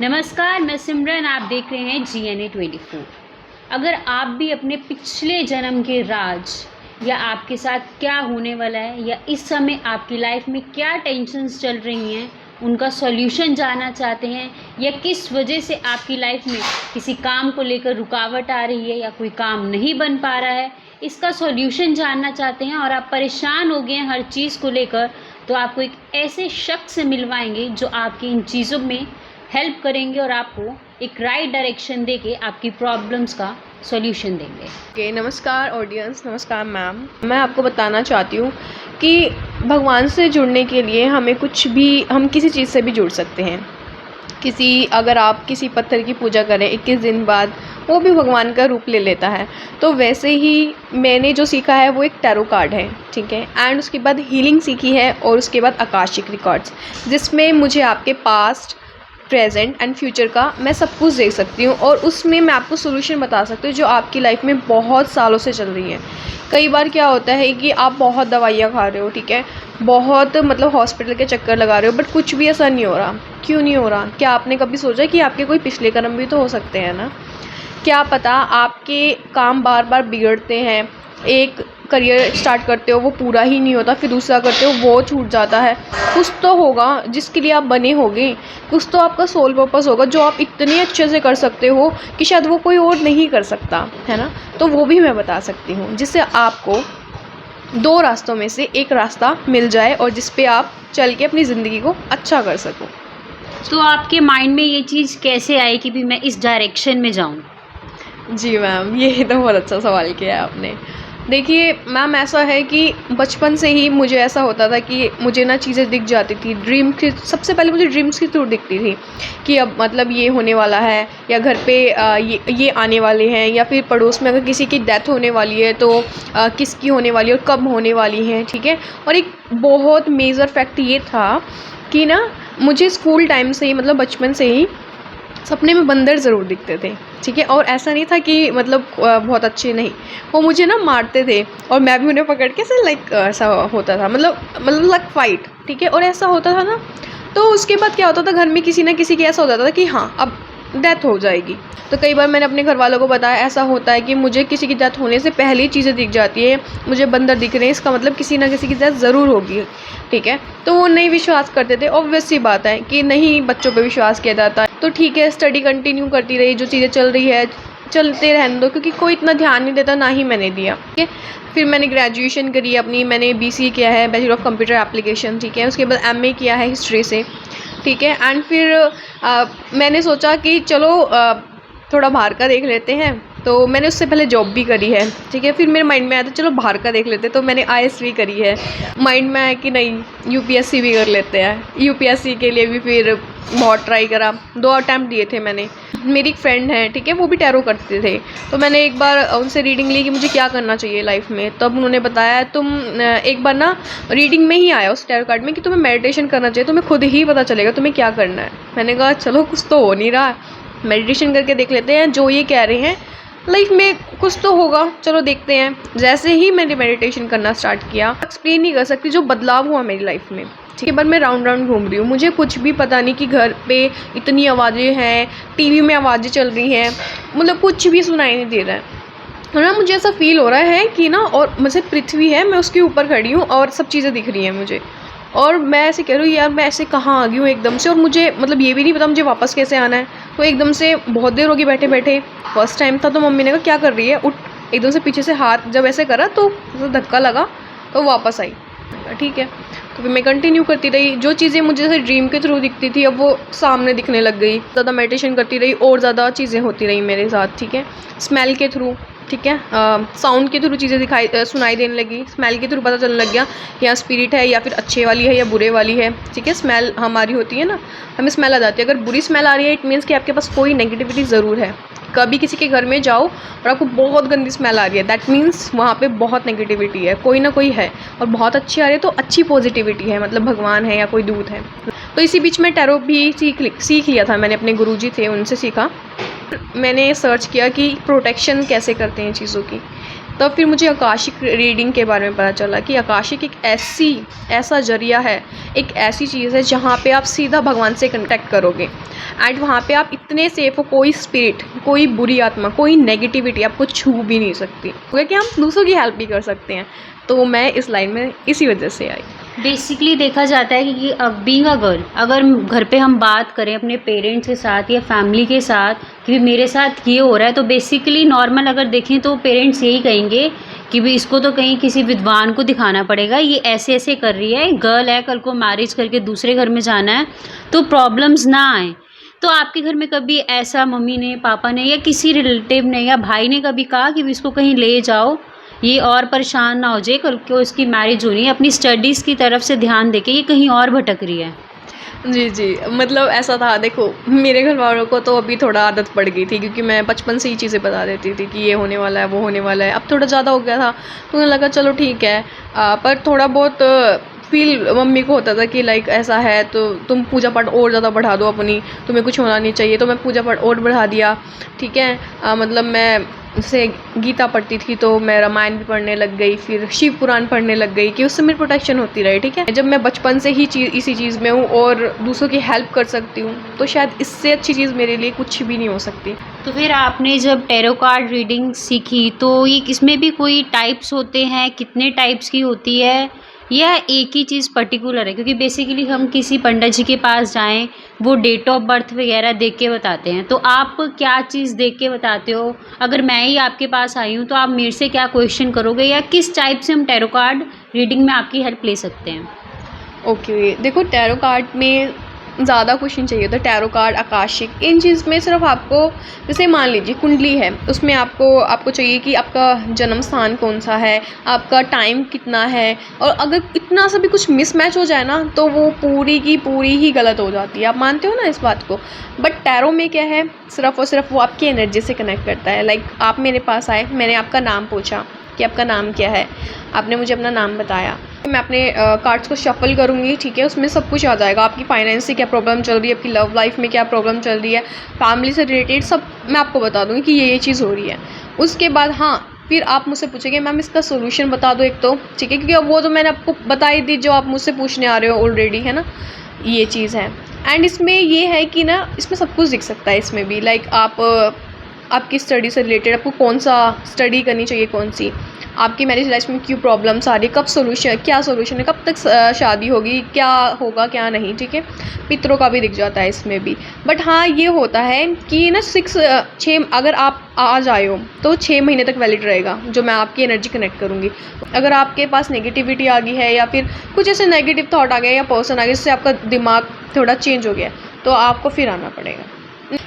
नमस्कार, मैं सिमरन। आप देख रहे हैं GNA24। अगर आप भी अपने पिछले जन्म के राज या आपके साथ क्या होने वाला है या इस समय आपकी लाइफ में क्या टेंशन्स चल रही हैं उनका सॉल्यूशन जानना चाहते हैं या किस वजह से आपकी लाइफ में किसी काम को लेकर रुकावट आ रही है या कोई काम नहीं बन पा रहा है, इसका सॉल्यूशन जानना चाहते हैं और आप परेशान हो गए हैं हर चीज़ को लेकर, तो आपको एक ऐसे शख्स से मिलवाएंगे जो आपकी इन चीज़ों में हेल्प करेंगे और आपको एक राइट डायरेक्शन देके आपकी प्रॉब्लम्स का सॉल्यूशन देंगे। नमस्कार ऑडियंस, नमस्कार मैम। मैं आपको बताना चाहती हूँ कि भगवान से जुड़ने के लिए हम किसी चीज़ से भी जुड़ सकते हैं। अगर आप किसी पत्थर की पूजा करें 21 दिन बाद, वो भी भगवान का रूप ले लेता है। तो वैसे ही मैंने जो सीखा है वो एक टैरो कार्ड है, ठीक है। एंड उसके बाद हीलिंग सीखी है और उसके बाद आकाशिक रिकॉर्ड्स, जिसमें मुझे आपके पास्ट, प्रेजेंट एंड फ्यूचर का मैं सब कुछ देख सकती हूँ और उसमें मैं आपको सोल्यूशन बता सकती हूँ जो आपकी लाइफ में बहुत सालों से चल रही है। कई बार क्या होता है कि आप बहुत दवाइयाँ खा रहे हो, ठीक है, बहुत हॉस्पिटल के चक्कर लगा रहे हो, बट कुछ भी ऐसा नहीं हो रहा। क्यों नहीं हो रहा? क्या आपने कभी सोचा कि आपके कोई पिछले कर्म भी तो हो सकते हैं ना? क्या पता आपके काम बार बार बिगड़ते हैं, एक करियर स्टार्ट करते हो वो पूरा ही नहीं होता, फिर दूसरा करते हो वो छूट जाता है। कुछ तो होगा जिसके लिए आप बने होगे, कुछ तो आपका सोल पर्पस होगा जो आप इतने अच्छे से कर सकते हो कि शायद वो कोई और नहीं कर सकता, है ना। तो वो भी मैं बता सकती हूँ, जिससे आपको 2 रास्तों में से एक रास्ता मिल जाए और जिस पे आप चल के अपनी ज़िंदगी को अच्छा कर सको। तो आपके माइंड में ये चीज़ कैसे आई कि भी मैं इस डायरेक्शन में जाऊँ? जी मैम, ये तो बहुत अच्छा सवाल किया है आपने। देखिए मैम, ऐसा है कि बचपन से ही मुझे ऐसा होता था कि मुझे ना चीज़ें दिख जाती थी। सबसे पहले मुझे ड्रीम्स के थ्रू दिखती थी कि अब मतलब ये होने वाला है, या घर पे ये आने वाले हैं, या फिर पड़ोस में अगर किसी की डेथ होने वाली है तो किसकी होने वाली है और कब होने वाली है, ठीक है। और एक बहुत मेजर फैक्ट ये था कि ना मुझे स्कूल टाइम से ही, मतलब बचपन से ही सपने में बंदर ज़रूर दिखते थे, ठीक है। और ऐसा नहीं था कि मतलब बहुत अच्छे नहीं, वो मुझे ना मारते थे और मैं भी उन्हें पकड़ के ऐसे ऐसा होता था, मतलब लाइक फाइट, ठीक है। और ऐसा होता था ना, तो उसके बाद क्या होता था, घर में किसी ना किसी की ऐसा होता था कि हाँ अब डेथ हो जाएगी। तो कई बार मैंने अपने घर वालों को बताया, ऐसा होता है कि मुझे किसी की डेथ होने से पहले ही चीज़ें दिख जाती है, मुझे बंदर दिख रहे हैं, इसका मतलब किसी ना किसी की डेथ ज़रूर होगी, ठीक है। तो वो नहीं विश्वास करते थे। ऑब्वियस सी बात है कि नहीं बच्चों पे विश्वास किया जाता है। तो ठीक है, स्टडी कंटिन्यू करती रही, जो चीज़ें चल रही है चलते रहने दो, क्योंकि कोई इतना ध्यान नहीं देता, ना ही मैंने दिया, ठीक है। फिर मैंने ग्रेजुएशन करी अपनी, मैंने BCA किया है, बैचलर ऑफ कंप्यूटर एप्लीकेशन, ठीक है। उसके बाद MA किया है हिस्ट्री से, ठीक है। एंड फिर मैंने सोचा कि चलो थोड़ा बाहर का देख लेते हैं, तो मैंने उससे पहले जॉब भी करी है, ठीक है। फिर मेरे माइंड में आया था चलो बाहर का देख लेते हैं, तो मैंने IAS भी करी है। माइंड में आया कि नहीं UPSC भी कर लेते हैं। UPSC के लिए भी फिर बहुत ट्राई करा, 2 अटैम्प्ट दिए थे मैंने। मेरी एक फ्रेंड है, ठीक है, वो भी टैरो करते थे, तो मैंने एक बार उनसे रीडिंग ली कि मुझे क्या करना चाहिए लाइफ में। तब उन्होंने बताया तुम एक बार ना रीडिंग में ही आया उस टैरो कार्ड में कि तुम्हें मेडिटेशन करना चाहिए, तुम्हें खुद ही पता चलेगा तुम्हें क्या करना है। मैंने कहा चलो कुछ तो हो नहीं रहा, मेडिटेशन करके देख लेते हैं, जो ये कह रहे हैं लाइफ में कुछ तो होगा, चलो देखते हैं। जैसे ही मैंने मेडिटेशन करना स्टार्ट किया, एक्सप्लेन नहीं कर सकती जो बदलाव हुआ मेरी लाइफ में, ठीक है। पर मैं राउंड घूम रही हूँ, मुझे कुछ भी पता नहीं कि घर पे इतनी आवाज़ें हैं, TV में आवाज़ें चल रही हैं, मतलब कुछ भी सुनाई नहीं दे रहा है ना। मुझे ऐसा फील हो रहा है कि ना, और मुझे पृथ्वी है, मैं उसके ऊपर खड़ी हूँ और सब चीज़ें दिख रही हैं मुझे, और मैं ऐसे कह रही हूँ यार मैं ऐसे कहाँ आ गई हूँ एकदम से, और मुझे मतलब ये भी नहीं पता मुझे वापस कैसे आना है। तो एकदम से बहुत देर होगी बैठे बैठे, फर्स्ट टाइम था, तो मम्मी ने कहा क्या कर रही है, उठ। एकदम से पीछे से हाथ जब ऐसे करा तो धक्का लगा, तो वापस आई, ठीक है। तो फिर मैं कंटिन्यू करती रही, जो चीज़ें मुझे जैसे ड्रीम के थ्रू दिखती थी अब वो सामने दिखने लग गई। ज़्यादा मेडिटेशन करती रही और ज़्यादा चीज़ें होती रही मेरे साथ, ठीक है। स्मेल के थ्रू, ठीक है, साउंड के थ्रू चीज़ें सुनाई देने लगी। स्मेल के थ्रू पता चलने लग गया कि यहाँ स्पिरिट है या फिर अच्छे वाली है या बुरे वाली है, ठीक है। स्मेल हमारी होती है ना, हमें स्मेल आ जाती है। अगर बुरी स्मेल आ रही है इट मीन्स कि आपके पास कोई नेगेटिविटी ज़रूर है। कभी किसी के घर में जाओ और आपको बहुत गंदी स्मेल आ रही है, दैट मीन्स वहाँ पे बहुत नेगेटिविटी है, कोई ना कोई है। और बहुत अच्छी आ रही है तो अच्छी पॉजिटिविटी है, मतलब भगवान है या कोई दूत है। तो इसी बीच में टैरो भी सीख लिया था मैंने, अपने गुरुजी थे उनसे सीखा। मैंने सर्च किया कि प्रोटेक्शन कैसे करते हैं चीज़ों की। तब फिर मुझे आकाशिक रीडिंग के बारे में पता चला कि आकाशिक एक ऐसा जरिया है, एक ऐसी चीज़ है जहाँ पे आप सीधा भगवान से कनेक्ट करोगे एंड वहाँ पे आप इतने सेफ हो, कोई स्पिरिट, कोई बुरी आत्मा, कोई नेगेटिविटी आपको छू भी नहीं सकती, क्योंकि हम दूसरों की हेल्प भी कर सकते हैं। तो मैं इस लाइन में इसी वजह से आई। बेसिकली देखा जाता है कि बीइंग अ गर्ल, अगर घर पे हम बात करें अपने पेरेंट्स के साथ या फैमिली के साथ कि मेरे साथ ये हो रहा है, तो बेसिकली नॉर्मल अगर देखें तो पेरेंट्स यही कहेंगे कि भी इसको तो कहीं किसी विद्वान को दिखाना पड़ेगा, ये ऐसे ऐसे कर रही है, गर्ल है, कल को मैरिज करके दूसरे घर में जाना है तो प्रॉब्लम्स ना आए। तो आपके घर में कभी ऐसा मम्मी ने, पापा ने या किसी रिलेटिव ने या भाई ने कभी कहा कि भी इसको कहीं ले जाओ, ये और परेशान ना हो जाए, कल को इसकी मैरिज होनी है, अपनी स्टडीज़ की तरफ से ध्यान देके ये कहीं और भटक रही है? जी, मतलब ऐसा था, देखो मेरे घर वालों को तो अभी थोड़ा आदत पड़ गई थी, क्योंकि मैं बचपन से ही चीज़ें बता देती थी कि ये होने वाला है, वो होने वाला है। अब थोड़ा ज़्यादा हो गया था तो उन्हें लगा चलो ठीक है, पर थोड़ा बहुत फील मम्मी को होता था कि लाइक ऐसा है तो तुम पूजा पाठ और ज़्यादा बढ़ा दो अपनी, तुम्हें कुछ होना नहीं चाहिए। तो मैं पूजा पाठ और बढ़ा दिया, ठीक है। मतलब मैं जैसे गीता पढ़ती थी तो मैं रामायण भी पढ़ने लग गई, फिर शिव पुराण पढ़ने लग गई कि उससे मेरी प्रोटेक्शन होती रहे, ठीक है। जब मैं बचपन से ही इसी चीज़ में हूँ और दूसरों की हेल्प कर सकती हूँ, तो शायद इससे अच्छी चीज़ मेरे लिए कुछ भी नहीं हो सकती। तो फिर आपने जब टैरो कार्ड रीडिंग सीखी तो ये इसमें भी कोई टाइप्स होते हैं, कितने टाइप्स की होती है, या एक ही चीज़ पर्टिकुलर है? क्योंकि बेसिकली हम किसी पंडित जी के पास जाएं, वो डेट ऑफ बर्थ वगैरह देख के बताते हैं, तो आप क्या चीज़ देख के बताते हो? अगर मैं ही आपके पास आई हूँ तो आप मेरे से क्या क्वेश्चन करोगे, या किस टाइप से हम टैरो कार्ड रीडिंग में आपकी हेल्प ले सकते हैं? ओके, देखो टैरो कार्ड में ज़्यादा क्वेश्चन चाहिए होता है। टैरो कार्ड, आकाशिक, इन चीज़ में सिर्फ आपको, जैसे मान लीजिए कुंडली है, उसमें आपको चाहिए कि आपका जन्म स्थान कौन सा है, आपका टाइम कितना है, और अगर इतना सा भी कुछ मिसमैच हो जाए ना तो वो पूरी की पूरी ही गलत हो जाती है। आप मानते हो ना इस बात को? बट टैरो में क्या है, सिर्फ और सिर्फ वो आपकी एनर्जी से कनेक्ट करता है। लाइक आप मेरे पास आए, मैंने आपका नाम पूछा कि आपका नाम क्या है, आपने मुझे अपना नाम बताया, मैं अपने कार्ड्स को शफल करूँगी, ठीक है। उसमें सब कुछ आ जाएगा, आपकी फाइनेंस से क्या प्रॉब्लम चल रही है, आपकी लव लाइफ में क्या प्रॉब्लम चल रही है, फैमिली से रिलेटेड सब मैं आपको बता दूँगी कि ये चीज़ हो रही है। उसके बाद हाँ, फिर आप मुझसे पूछेंगे मैम इसका सोल्यूशन बता दो एक तो, ठीक है, क्योंकि अब वो तो मैंने आपको बता ही दी जो आप मुझसे पूछने आ रहे हो ऑलरेडी, है ना, ये चीज़ है। एंड इसमें ये है कि ना, इसमें सब कुछ दिख सकता है इसमें भी। लाइक आपकी स्टडी से रिलेटेड आपको कौन सा स्टडी करनी चाहिए, कौन सी आपकी मैरिज लाइफ में क्यों प्रॉब्लम्स आ रही है, कब सोल्यूशन, क्या सोल्यूशन है, कब तक शादी होगी, क्या होगा क्या नहीं, ठीक है। पितरों का भी दिख जाता है इसमें भी। बट हाँ, ये होता है कि ना 6 अगर आप आ जाए हो तो 6 महीने तक वैलिड रहेगा, जो मैं आपकी एनर्जी कनेक्ट करूँगी। अगर आपके पास नेगेटिविटी आ गई है या फिर कुछ ऐसे नेगेटिव थॉट आ गया या पर्सन आ गया जिससे आपका दिमाग थोड़ा चेंज हो गया, तो आपको फिर आना पड़ेगा।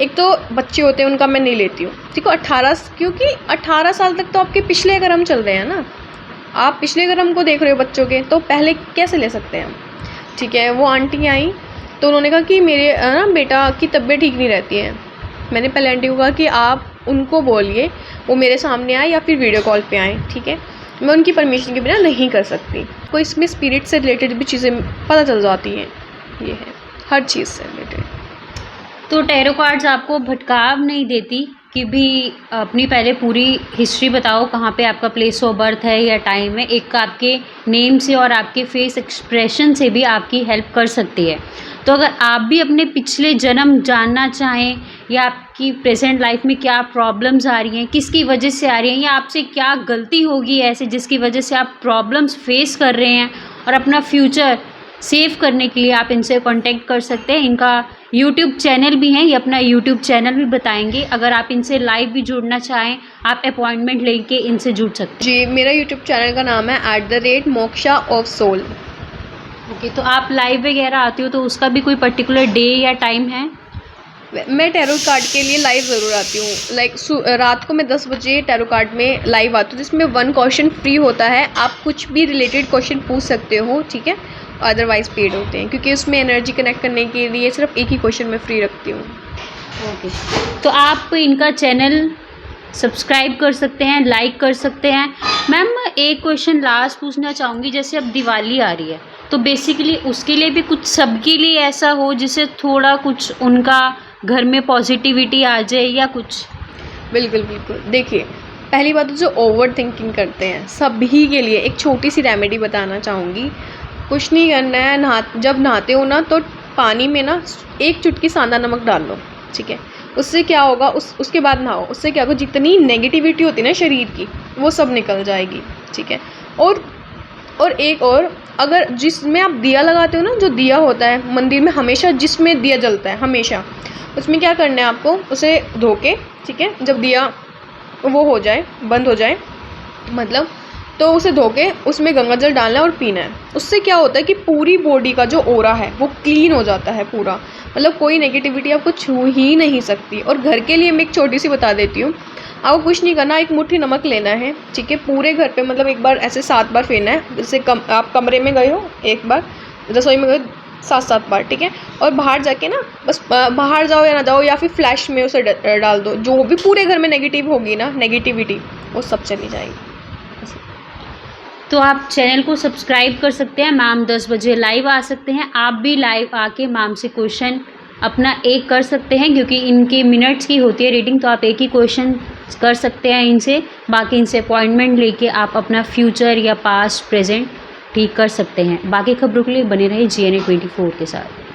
एक तो बच्चे होते हैं उनका मैं नहीं लेती हूँ, ठीक है, 18, क्योंकि 18 साल तक तो आपके पिछले कर्म चल रहे हैं ना, आप पिछले कर्म को देख रहे हो बच्चों के, तो पहले कैसे ले सकते हैं हम, ठीक है। वो आंटी आई तो उन्होंने कहा कि मेरे ना बेटा की तबीयत ठीक नहीं रहती है। मैंने पहले आंटी को कहा कि आप उनको बोलिए वो मेरे सामने आए या फिर वीडियो कॉल पे आए, ठीक है। मैं उनकी परमिशन के बिना नहीं कर सकती। कोई इसमें स्पिरिट से रिलेटेड भी चीज़ें पता चल जाती हैं, ये है हर चीज़ से रिलेटेड। तो टैरो कार्ड्स आपको भटकाव नहीं देती कि भी अपनी पहले पूरी हिस्ट्री बताओ, कहाँ पे आपका प्लेस ऑफ बर्थ है या टाइम है, एक आपके नेम से और आपके फेस एक्सप्रेशन से भी आपकी हेल्प कर सकती है। तो अगर आप भी अपने पिछले जन्म जानना चाहें या आपकी प्रेजेंट लाइफ में क्या प्रॉब्लम्स आ रही हैं, किसकी वजह से आ रही हैं, या आपसे क्या गलती होगी ऐसे जिसकी वजह से आप प्रॉब्लम्स फेस कर रहे हैं, और अपना फ्यूचर सेव करने के लिए आप इनसे कांटेक्ट कर सकते हैं। इनका यूट्यूब चैनल भी है, ये अपना यूट्यूब चैनल भी बताएंगे। अगर आप इनसे लाइव भी जुड़ना चाहें, आप अपॉइंटमेंट लेके इनसे जुड़ सकते हैं। जी, मेरा यूट्यूब चैनल का नाम है @moksha_of_soul। ओके, तो आप लाइव वगैरह आती हो तो उसका भी कोई पर्टिकुलर डे या टाइम है? मैं टैरो कार्ड के लिए लाइव ज़रूर आती हूँ। लाइक रात को मैं 10 बजे टैरो कार्ड में लाइव आती हूँ, जिसमें 1 क्वेश्चन फ्री होता है। आप कुछ भी रिलेटेड क्वेश्चन पूछ सकते हो, ठीक है, अदरवाइज़ पेड होते हैं, क्योंकि उसमें एनर्जी कनेक्ट करने के लिए सिर्फ एक ही क्वेश्चन मैं फ्री रखती हूँ। ओके, तो आप इनका चैनल सब्सक्राइब कर सकते हैं, लाइक कर सकते हैं। मैम, एक क्वेश्चन लास्ट पूछना चाहूँगी, जैसे अब दिवाली आ रही है तो बेसिकली उसके लिए भी कुछ सबके लिए ऐसा हो जिससे थोड़ा कुछ उनका घर में पॉजिटिविटी आ जाए या कुछ? बिल्कुल बिल्कुल, देखिए पहली बात तो जो ओवर थिंकिंग करते हैं सभी के लिए एक छोटी सी रेमेडी बताना चाहूँगी। कुछ नहीं करना है, जब नहाते हो ना तो पानी में ना 1 चुटकी सांदा नमक डाल लो, ठीक है। उससे क्या होगा, उसके बाद नहाओ, उससे क्या होगा, जितनी नेगेटिविटी होती है ना शरीर की वो सब निकल जाएगी, ठीक है। और एक और, अगर जिसमें आप दिया लगाते हो ना, जो दिया होता है मंदिर में हमेशा जिसमें दिया जलता है हमेशा, उसमें क्या करना है आपको, उसे धो के, ठीक है, जब दिया वो हो जाए, बंद हो जाए मतलब, तो उसे धो के उसमें गंगा जल डालना है और पीना है। उससे क्या होता है कि पूरी बॉडी का जो ऑरा है वो क्लीन हो जाता है पूरा, मतलब कोई नेगेटिविटी आपको छू ही नहीं सकती। और घर के लिए मैं एक छोटी सी बता देती हूँ, आपको कुछ नहीं करना, एक मुट्ठी नमक लेना है, ठीक है, पूरे घर पे मतलब एक बार ऐसे 7 बार फेरना है। जैसे आप कमरे में गए हो एक बार, रसोई में गए 7-7 बार, ठीक है। और बाहर जाके ना बस बाहर जाओ या ना जाओ, या फिर फ्लैश में उसे डाल दो, जो भी पूरे घर में नेगेटिव होगी ना, नेगेटिविटी वो सब चली जाएगी। तो आप चैनल को सब्सक्राइब कर सकते हैं, मैम 10 बजे लाइव आ सकते हैं। आप भी लाइव आके मैम से क्वेश्चन अपना एक कर सकते हैं, क्योंकि इनके मिनट्स की होती है रीडिंग, तो आप एक ही क्वेश्चन कर सकते हैं इनसे। बाकी इनसे अपॉइंटमेंट लेके आप अपना फ्यूचर या पास्ट प्रेजेंट ठीक कर सकते हैं। बाकी खबरों के लिए बने रहिए GNA 24 के साथ।